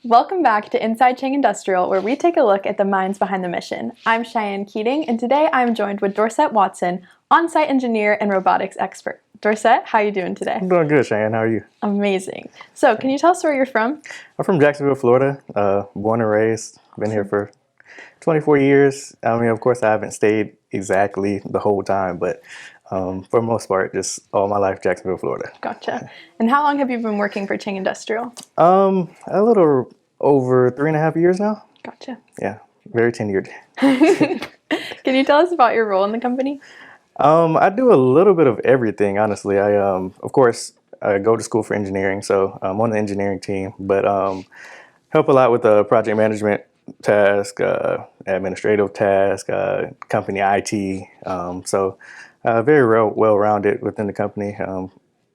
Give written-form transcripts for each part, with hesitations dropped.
Welcome back to Inside Chang Industrial, where we take a look at the minds behind the mission. I'm Cheyenne Keating, and today I'm joined with Dorsett Watson, on-site engineer and robotics expert. Dorsett, how are you doing today? I'm doing good, Cheyenne. How are you? Amazing. So, can you tell us where you're from? I'm from Jacksonville, Florida. Born and raised. Been here for 24 years. I mean, of course, I haven't stayed exactly the whole time, but for the most part, just all my life, Jacksonville, Florida. Gotcha. And how long have you been working for Chang Industrial? A little over 3.5 years now. Gotcha. Yeah, very tenured. Can you tell us about your role in the company? I do a little bit of everything, honestly. Of course, I go to school for engineering, so I'm on the engineering team, but help a lot with the project management task, administrative task, company IT. So very well-rounded within the company.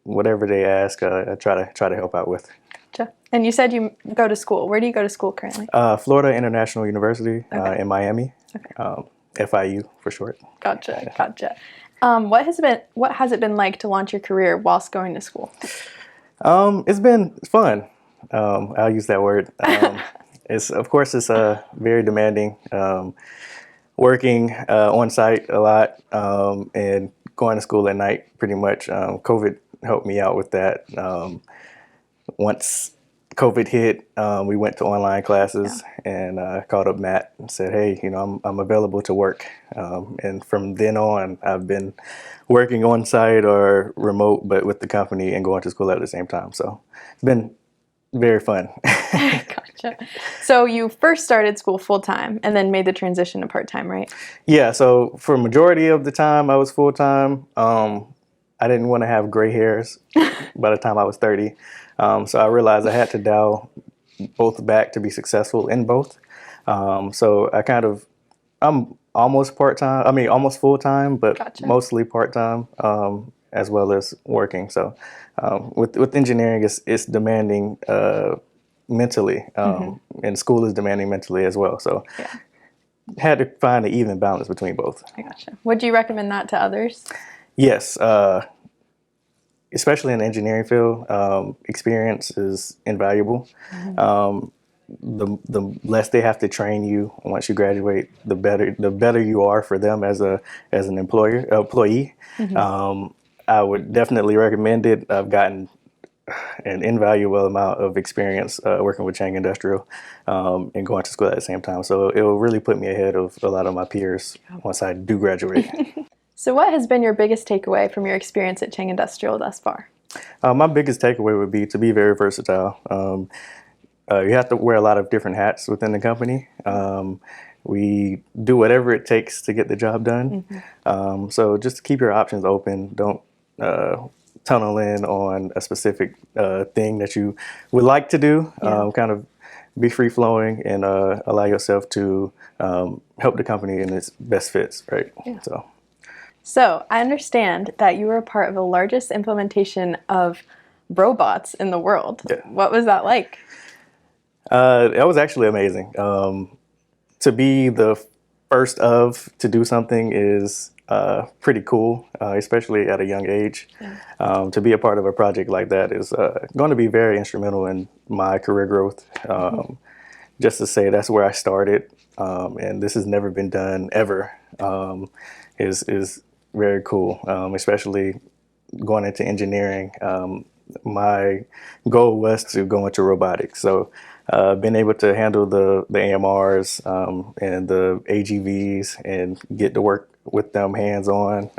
Whatever they ask, I try to help out with. Gotcha. And you said you go to school. Where do you go to school currently? Florida International University in Miami. Okay. FIU for short. Gotcha. What has it been like to launch your career whilst going to school? It's been fun. I'll use that word. It's very demanding. Working on site a lot and going to school at night pretty much. COVID helped me out with that. Once COVID hit, we went to online classes and called up Matt and said, hey, I'm available to work. And from then on, I've been working on site or remote, but with the company and going to school at the same time. So it's been very fun. Gotcha. So you first started school full-time and then made the transition to part-time, right? Yeah, so for majority of the time I was full-time. I didn't want to have gray hairs by the time I was 30. So I realized I had to dial both back to be successful in both. So I'm almost part-time, almost full-time, but Gotcha. Mostly part-time, as well as working. So with engineering, it's demanding mentally, and school is demanding mentally as well. So had to find an even balance between both. I gotcha. Would you recommend that to others? Yes, especially in the engineering field, experience is invaluable. The less they have to train you once you graduate, the better you are for them as an employee. I would definitely recommend it. I've gotten an invaluable amount of experience working with Chang Industrial and going to school at the same time. So it will really put me ahead of a lot of my peers once I do graduate. So what has been your biggest takeaway from your experience at Chang Industrial thus far? My biggest takeaway would be to be very versatile. You have to wear a lot of different hats within the company. We do whatever it takes to get the job done. So just keep your options open. Don't tunnel in on a specific thing that you would like to do. Kind of be free-flowing and allow yourself to help the company in its best fits, right? Yeah. So I understand that you were a part of the largest implementation of robots in the world. Yeah. What was that like? That was actually amazing. To be the first to do something is pretty cool, especially at a young age. To be a part of a project like that is going to be very instrumental in my career growth. Just to say that's where I started, and this has never been done ever, is very cool, especially going into engineering. My goal was to go into robotics. So being able to handle the AMRs and the AGVs and get to work with them hands-on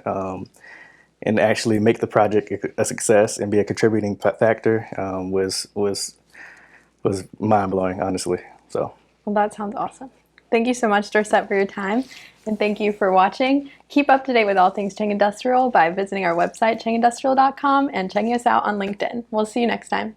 and actually make the project a success and be a contributing factor was mind-blowing, honestly. So. Well, that sounds awesome. Thank you so much, Dorsett, for your time, and thank you for watching. Keep up to date with all things Chang Industrial by visiting our website, changindustrial.com, and checking us out on LinkedIn. We'll see you next time.